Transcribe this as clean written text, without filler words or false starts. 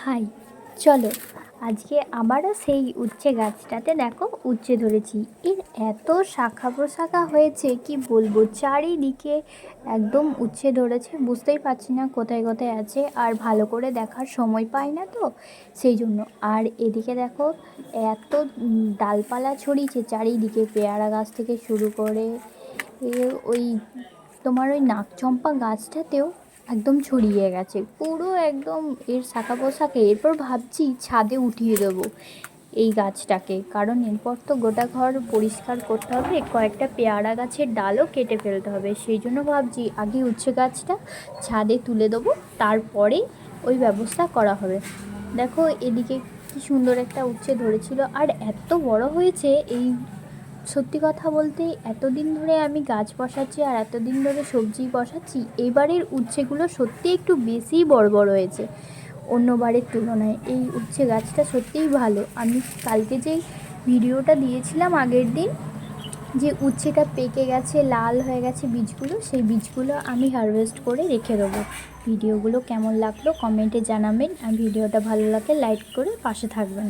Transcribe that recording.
High, চলো আজকে আবারও সেই উচ্ছে গাছটাতে দেখো উচ্ছে ধরেছি। এর এত শাখা প্রশাখা হয়েছে কি বলবো, চারিদিকে একদম উচ্ছে ধরেছে। বুঝতেই পারছি না কোথায় কোথায় আছে, আর ভালো করে দেখার সময় পাই না তো সেই জন্য। আর এদিকে দেখো এত ডালপালা ছড়িয়েছে চারিদিকে, পেয়ারা গাছ থেকে শুরু করে ওই তোমার ওই নাকচম্পা গাছটাতেও একদম ছড়িয়ে গেছে পুরো একদম এর শাখা পোশাকে। এরপর ভাবছি ছাদে উঠিয়ে দেবো এই গাছটাকে, কারণ এরপর তো গোটা ঘর পরিষ্কার করতে হবে, কয়েকটা পেয়ারা গাছের ডালও কেটে ফেলতে হবে। সেই জন্য ভাবছি আগে উচ্ছে গাছটা ছাদে তুলে দেবো, তারপরে ওই ব্যবস্থা করা হবে। দেখো এদিকে কি সুন্দর একটা উচ্ছে ধরেছিল, আর এত বড় হয়েছে। এই সত্যি কথা বলতে এতদিন ধরে আমি গাছ বসাচ্ছি আর এতদিন ধরে সবজি বসাচ্ছি, এবারের উচ্ছেগুলো সত্যি একটু বেশিই বড় বড় হয়েছে অন্যবারের তুলনায়। এই উচ্ছে গাছটা সত্যিই ভালো। আমি কালকে যেই ভিডিওটা দিয়েছিলাম আগের দিন, যে উচ্ছেটা পেকে গেছে, লাল হয়ে গেছে বীজগুলো, সেই বীজগুলো আমি হারভেস্ট করে রেখে দেবো। ভিডিওগুলো কেমন লাগলো কমেন্টে জানাবেন, আর ভিডিওটা ভালো লাগলে লাইক করে পাশে থাকবেন।